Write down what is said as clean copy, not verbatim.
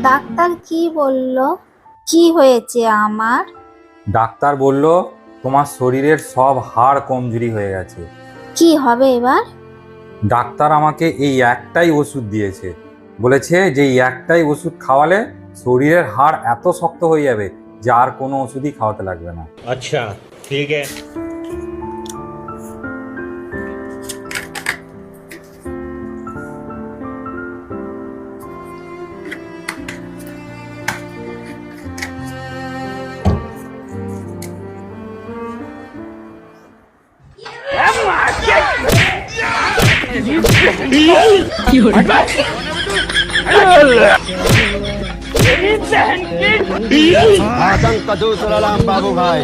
Doctor কি বললো? কি হয়েছে আমার? ডাক্তার বলল তোমার শরীরের সব হাড় কমজোরি হয়ে গেছে। কি হবে এবার? ডাক্তার আমাকে এই একটাই ওষুধ দিয়েছে, বলেছে যে এই একটাই ওষুধ খাওয়ালে শরীরের হাড় এত শক্ত হয়ে যাবে যে আর কোনো ওষুধই খাওয়াতে লাগবে না। अच्छा ठीक है। आतंक का दूसरा नाम बाबू भाई।